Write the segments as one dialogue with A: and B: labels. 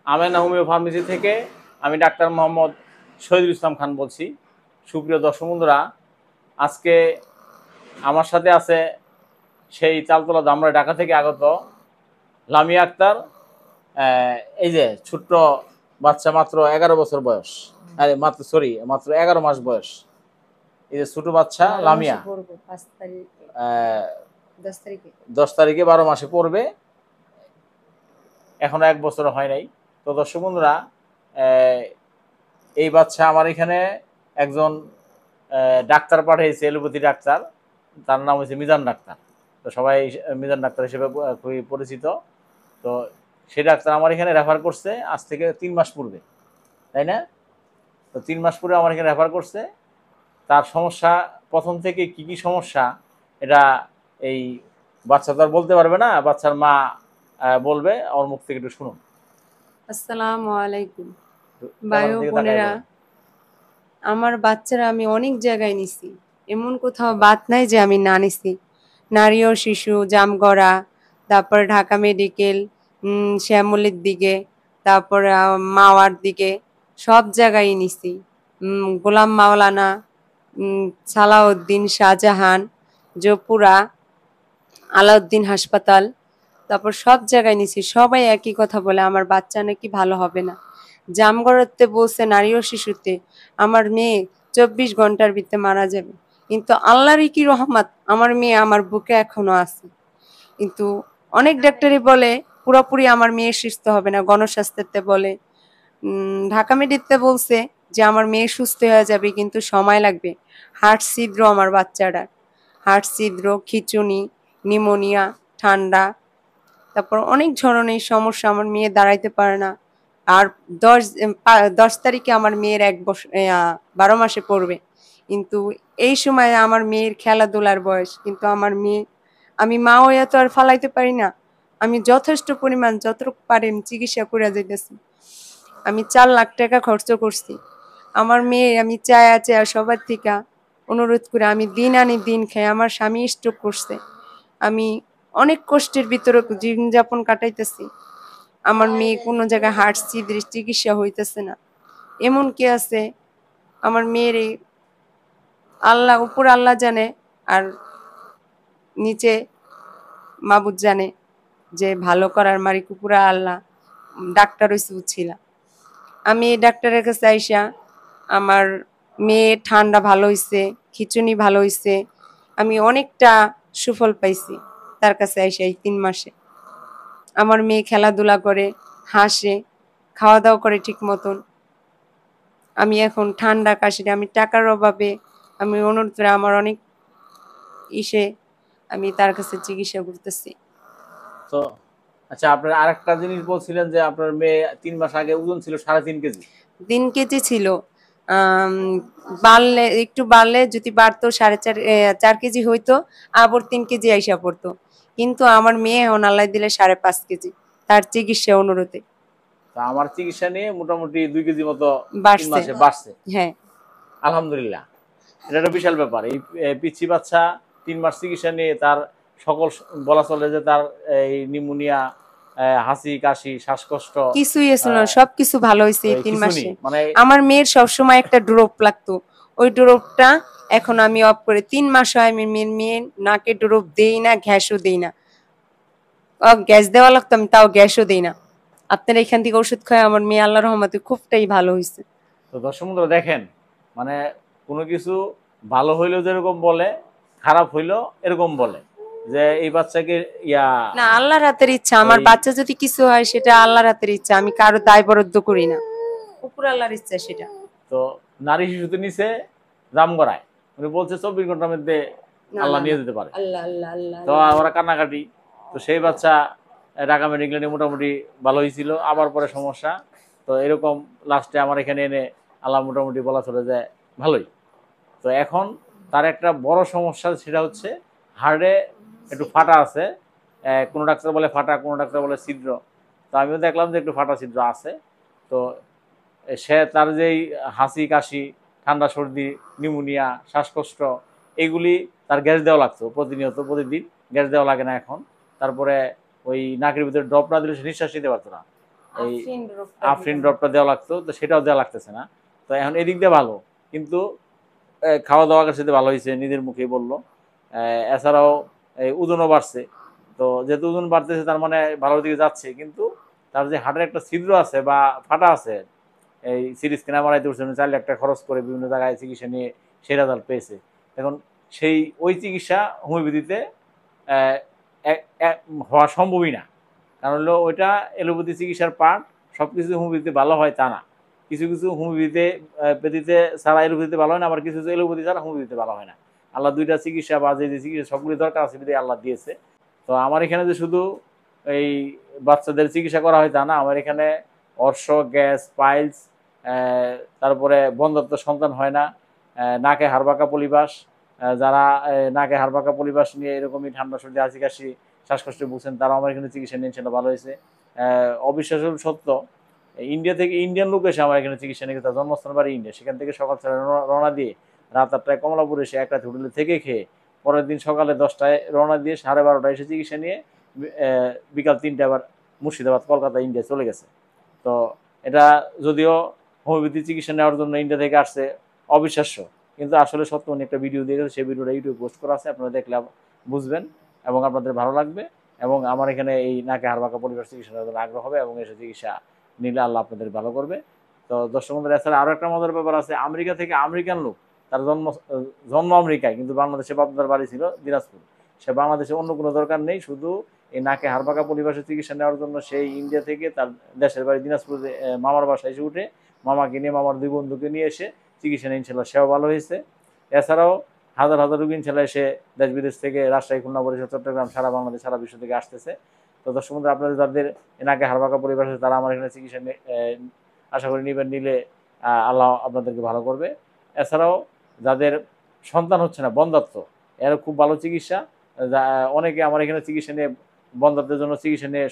A: Amena homeo pharmacy থেকে আমি doctor Mohammad Shahidul Islam Khan বলছি। সুপ্রিয় দর্শক বন্ধুরা, আজকে আমার সাথে আছে সেই চালতলা ধামরাই ঢাকা থেকে আগত লামিয়া আক্তার। এই যে ছোট্ট বাচ্চা, মাত্র 11 বছর বয়স, আরে মাত্র 11 মাস বয়স। এই যে ছোট বাচ্চা লামিয়া 10 তারিখে 12 মাসে পড়বে, এখনো 1 বছর হয় নাই। তো দর্শক বন্ধুরা, এই বাচ্চা আমার এখানে একজন ডাক্তার পাঠিয়েছে, এলোপ্যাথি ডাক্তার, তার নাম হচ্ছে মিজান ডাক্তার। তো সবাই মিজান ডাক্তার হিসেবে খুবই পরিচিত। তো সে ডাক্তার আমার এখানে রেফার করছে আজ থেকে 3 মাস পূর্বে, তাই না? তো 3 মাস পূর্বে আমার এখানে রেফার করছে। তার সমস্যা প্রথম থেকে কি কি সমস্যা, এটা এই বাচ্চা তো আর বলতে পারবে না, বাচ্চার মা বলবে। ওর মুখ থেকে একটু শুনুন।
B: আসসালামু আলাইকুম ভাই ও বোনেরা, আমার বাচ্চারা আমি অনেক জায়গায় নিছি, এমন কোথাও বাদ নাই যে আমি না নিছি। নারী ও শিশু, জামগড়া, তারপর ঢাকা মেডিকেল, শ্যামলীর দিকে, তারপরে মাওয়ার দিকে, সব জায়গায় নিছি। গোলাম মাওলানা, সালাউদ্দিন, শাহজাহান, জোপুরা, আলাউদ্দিন হাসপাতাল, তারপর সব জায়গায় নিছি। সবাই একই কথা বলে আমার বাচ্চা নাকি ভালো হবে না। জামগড়াতে বলছে নারী ও শিশুতে আমার মেয়ে 24 ঘন্টার ভিতরে মারা যাবে, কিন্তু আল্লাহরই কি রহমত, আমার মেয়ে আমার বুকে এখনো আছে। কিন্তু অনেক ডাক্তারই বলে পুরোপুরি আমার মেয়ে সুস্থ হবে না, গণস্বাস্থ্যতে বলে। ঢাকা মেডিকেলে বলছে যে আমার মেয়ে সুস্থ হয়ে যাবে, কিন্তু সময় লাগবে। হার্ট ছিদ্র আমার বাচ্চাটা, হার্ট ছিদ্র, খিঁচুনি, নিউমোনিয়া, ঠান্ডা, তারপর অনেক ধরনের সমস্যা। আমার মেয়ে দাঁড়াইতে পারে না। আর 10 তারিখে আমার মেয়ের 1 বছর, 12 মাসে পড়বে। কিন্তু এই সময় আমার মেয়ের খেলাধুলার বয়স, কিন্তু আমার মেয়ে, আমি মা হইয়া তো আর ফালাইতে পারি না। আমি যথেষ্ট পরিমাণ যতটুকু পারি চিকিৎসা করে যাইতেছি। আমি 4 লাখ টাকা খরচ করছি। আমার মেয়ে আমি চায়া সবার থেকে অনুরোধ করে আমি দিন আনি দিন খাই। আমার স্বামী স্ট্রোক করছে, আমি অনেক কষ্টের ভিতরে জীবনযাপন কাটাইতেছি। আমার মেয়ে কোনো জায়গায় হার্ট ছিদ্রের চিকিৎসা হইতেছে না। এমন কি আছে আমার মেয়ের, আল্লাহ উপর আল্লাহ জানে, আর নিচে মাবুদ জানে যে ভালো করার মালিক উপরে আল্লাহ। ডাক্তার হইছে বুঝছিলাম। আমি এই ডাক্তারের কাছে আইসা আমার মেয়ে ঠান্ডা ভালো হইছে, খিচুনি ভালো হইছে, আমি অনেকটা সুফল পাইছি তার কাছে আইসা। এই 3 মাসে আমার মেয়ে খেলাধুলা করে, হাসে, খাওয়া দাওয়া করে ঠিক মতন। আমি এখন ঠান্ডা কাশিটা আমি টাকার অভাবে আমি অনুরোধ করে আমার অনেক আমি তার কাছে চিকিৎসা করতেছি।
A: তো আচ্ছা, আপনার আরেকটা জিনিস বলছিলেন যে আপনার মেয়ে 3 মাস আগে ওজন ছিল 3.5 কেজি।
B: 3 কেজি ছিল। বাড়লে একটু বাড়লে যদি বাড়তো 4 কেজি হইতো, আবার 3 কেজি আইসা পড়তো। কিন্তু আমার মেয়ে এখন আল্লাহ দিলে 5.5 কেজি, তার চিকিৎসা অনুরোধে।
A: তা আমার চিকিৎসা নিয়ে মোটামুটি 2 কেজি মতো 3
B: বাড়ছে।
A: মাসে বাড়ছে।
B: হ্যাঁ,
A: আলহামদুলিল্লাহ, এটা একটা বিশাল ব্যাপার। এই পিচ্ছি বাচ্চা 3 মাস চিকিৎসা নিয়ে তার সকল, বলা চলে যে তার এই নিউমোনিয়া, হাসি কাশি, শ্বাসকষ্ট,
B: কিছুই এসে না, সবকিছু ভালো হয়েছে এই 3
A: কিছুনি
B: মাসে।
A: মানে
B: আমার মেয়ের সবসময় একটা ড্রপ লাগতো, ওই ড্রপটা এখন আমি অফ করে 3 মাস হয় আমি মেয়ের নাকে ড্রপ দেই না, গ্যাসও দেই না। গ্যাস দেওয়া লাগতো, আমি তাও গ্যাসও দেই না। আপনার এখান থেকে ওষুধ খায় আমার মেয়ে আল্লাহর রহমতে খুবটাই ভালো হয়েছে।
A: তো দর্শক বন্ধুরা দেখেন, মানে কোনো কিছু ভালো হইলেও যেরকম বলে, খারাপ হইলেও এরকম বলে যে এই বাচ্চাকে
B: না, আল্লাহর হাতের ইচ্ছা। আমার বাচ্চা যদি কিছু হয় সেটা আল্লাহর হাতের ইচ্ছা, আমি কারো দায় বরাদ্দ করি না, উপর আল্লাহর ইচ্ছা সেটা।
A: তো নারী শিশুতে নিচে জামগড়ায় উনি বলছে 24 ঘন্টার মধ্যে আল্লাহ নিয়ে যেতে পারে।
B: আল্লাহ আল্লাহ আল্লাহ,
A: তো ওরা কান্নাকাটি। তো সেই বাচ্চা ঢাকা মেডিকেলে মোটামুটি ভালো হয়েছিল, আবার পরে সমস্যা। তো এরকম লাস্টে আমার এখানে এনে আল্লাহ মোটামুটি বলা চলে যায় ভালোই। তো এখন তার একটা বড় সমস্যা, সেটা হচ্ছে হাড়ে একটু ফাটা আছে। কোনো ডাক্তার বলে ফাটা, কোনো ডাক্তার বলে ছিদ্র। তো আমিও দেখলাম যে একটু ফাটা ছিদ্র আছে। তো সে তার যেই হাসি কাশি, ঠান্ডা সর্দি, নিউমোনিয়া, শ্বাসকষ্ট, এইগুলি তার গ্যাস দেওয়া লাগতো প্রতিনিয়ত, প্রতিদিন। গ্যাস দেওয়া লাগে না এখন। তারপরে ওই নাকের ভিতরে ড্রপ না দিলে সে নিঃশ্বাস নিতে পারতো না। এই আফরিন ড্রপটা দেওয়া লাগতো, তো সেটাও দেওয়া লাগতেছে না। তো এখন এদিক দিয়ে ভালো, কিন্তু খাওয়া দাওয়ার সাথে ভালো হয়েছে, নিজের মুখেই বললো। এছাড়াও এই ওজনও বাড়ছে। তো যেহেতু ওজন বাড়তেছে তার মানে ভালোর দিকে যাচ্ছে, কিন্তু তার যে হার্টের একটা ছিদ্র আছে বা ফাটা আছে, এই সিরিজ কেনা মারাইতে উঠছে 4 লাখ টাকা খরচ করে বিভিন্ন জায়গায় চিকিৎসা নিয়ে সেই রেজাল্ট পেয়েছে। এখন সেই ওই চিকিৎসা হোমিওপ্যাথিতে হওয়া সম্ভবই না। কারণ হলো ওইটা এলোপ্যাথি চিকিৎসার পার্ট, সব কিছু হোমিওপ্যাথিতে ভালো হয় তা না। কিছু কিছু হোমিওপ্যাথিতে পেথিতে ছাড়া এলোপ্যাথিতে ভালো হয় না, আবার কিছু কিছু এলোপ্যাথি ছাড়া হোমিওপ্যাথিতে ভালো হয় না। আল্লাহ দুইটা চিকিৎসা বা যে চিকিৎসা সবগুলি দরকার আছে বিধায় আল্লাহ দিয়েছে। তো আমার এখানে যে শুধু এই বাচ্চাদের চিকিৎসা করা হয় তা না, আমার এখানে অর্শ, গ্যাস, পাইলস, তারপরে বন্ধ্যাত্ব সন্তান হয় না, নাকে হাড়বাঁকা পলিবাস, যারা নাকে হাড়বাঁকা পলিবাস নিয়ে এরকমই ঠান্ডা সর্দি হাঁচি কাশি শ্বাসকষ্ট বুঝছেন, তারাও আমার এখানে চিকিৎসা নিয়েছেন, ভালো হয়েছে। অবিশ্বাস্য সত্য, ইন্ডিয়া থেকে ইন্ডিয়ান লোক এসে আমার এখানে চিকিৎসা নিয়ে, তার জন্মস্থান বাড়ি ইন্ডিয়া, সেখান থেকে সকাল 6টায় রওনা দিয়ে রাত 8টায় কমলাপুর এসে একটা হোটেলে থেকে খেয়ে পরের দিন সকালে 10টায় রওনা দিয়ে 12:30টায় এসে চিকিৎসা নিয়ে বিকাল 3টায় আবার মুর্শিদাবাদ, কলকাতা, ইন্ডিয়া চলে গেছে। তো এটা যদিও হোমিওপ্যাথি চিকিৎসা নেওয়ার জন্য ইন্ডিয়া থেকে আসছে, অবিশ্বাস্য, কিন্তু আসলে সত্য। উনি একটা ভিডিও দিয়ে গেছে, সেই ভিডিওটা ইউটিউবে পোস্ট করা আছে, আপনারা দেখলে বুঝবেন এবং আপনাদের ভালো লাগবে। এবং আমার এখানে এই নাকে হাড়বাঁকা পরিবার চিকিৎসা নেওয়ার আগ্রহ হবে এবং এসে চিকিৎসা নিলে আল্লাহ আপনাদের ভালো করবে। তো দর্শক বন্ধুরা, এছাড়া আরও একটা মজার ব্যাপার আছে, আমেরিকা থেকে আমেরিকান লোক, তার জন্ম আমেরিকায়, কিন্তু বাংলাদেশে বাপদার বাড়ি ছিল দিনাজপুর। সে বাংলাদেশে অন্য কোনো দরকার নেই, শুধু এই নাকে হাড়বাঁকা পরিবারের চিকিৎসা নেওয়ার জন্য সেই ইন্ডিয়া থেকে তার দেশের বাড়ি দিনাজপুরে মামার বাসায় এসে উঠে মামাকে নিয়ে, মামার 2 বন্ধুকে নিয়ে এসে চিকিৎসা নিয়ে ইনশাল্লাহ সেও ভালো হয়েছে। এছাড়াও হাজার হাজার রোগী ইনশাল্লাহ এসে দেশ বিদেশ থেকে, রাজশাহী, খুলনা, বরিশাল, চট্টগ্রাম, সারা বাংলাদেশ, সারা বিশ্ব থেকে আসতেছে। তো দর্শক বন্ধুরা, আপনাদের যাদের নাকে হাড়বাঁকা পরিবার আছে তারা আমার এখানে চিকিৎসা আশা করি নেবেন, নিলে আল্লাহ আপনাদেরকে ভালো করবে। এছাড়াও যাদের সন্তান হচ্ছে না, বন্ধ্যাত্ব, এর খুব ভালো চিকিৎসা। অনেকে আমার এখানে চিকিৎসা নিয়ে বন্ধ্যাত্বের জন্য চিকিৎসা নিয়ে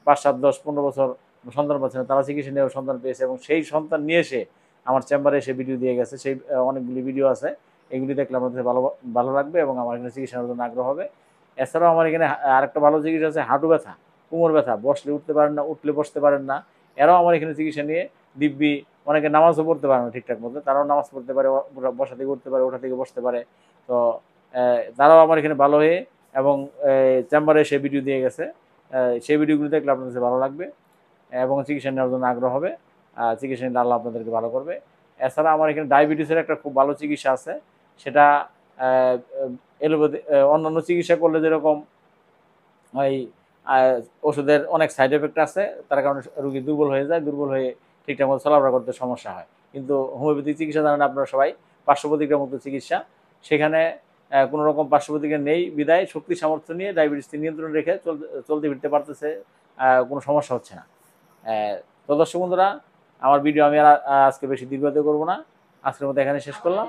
A: 5, 7, 10, 15 বছর সন্তান পাচ্ছে না, তারা চিকিৎসা নিয়ে সন্তান পেয়েছে এবং সেই সন্তান নিয়ে এসে আমার চেম্বারে এসে ভিডিও দিয়ে গেছে। সেই অনেকগুলি ভিডিও আছে, এগুলি দেখলে আমাদের ভালো ভালো লাগবে এবং আমার এখানে চিকিৎসা নেওয়ার জন্য আগ্রহ হবে। এছাড়াও আমার এখানে আরেকটা ভালো চিকিৎসা আছে, হাঁটু ব্যথা, কোমর ব্যথা, বসলে উঠতে পারেন না, উঠলে বসতে পারেন না, এরাও আমার এখানে চিকিৎসা নিয়ে দিব্যি। অনেকে নামাজও পড়তে পারে না ঠিকঠাক মতো, তারাও নামাজ পড়তে পারে, বসা থেকে উঠতে পারে, ওঠা থেকে বসতে পারে। তো তারাও আমার এখানে ভালো হয়ে এবং চেম্বারে এসে ভিডিও দিয়ে গেছে। সেই ভিডিওগুলো দেখলে আপনাদের ভালো লাগবে এবং চিকিৎসা নেওয়ার জন্য আগ্রহ হবে। চিকিৎসা নিলে আল্লাহ আপনাদেরকে ভালো করবে। এছাড়া আমার এখানে ডায়াবেটিসের একটা খুব ভালো চিকিৎসা আছে, সেটা এলোপ্যাথি অন্যান্য চিকিৎসা করলে যেরকম ওই ওষুধের অনেক সাইড এফেক্ট আছে, তার কারণে রোগী দুর্বল হয়ে যায়, দুর্বল হয়ে ঠিকঠাক মতো চলাফেরা করতে সমস্যা হয়। কিন্তু হোমিওপ্যাথিক চিকিৎসা জানেন আপনারা সবাই, পার্শ্ব প্রতিক্রিয়া মুক্ত চিকিৎসা, সেখানে কোনো রকম পার্শ্ব প্রতিক্রিয়া নেই বিদায় শক্তি সামর্থ্য নিয়ে ডায়াবেটিস নিয়ন্ত্রণ রেখে চলতে ফিরতে পারতেছে, কোনো সমস্যা হচ্ছে না। তো দর্শক বন্ধুরা, আমার ভিডিও আমি আর আজকে বেশি দীর্ঘায়িত করবো না, আজকের মতো এখানে শেষ করলাম।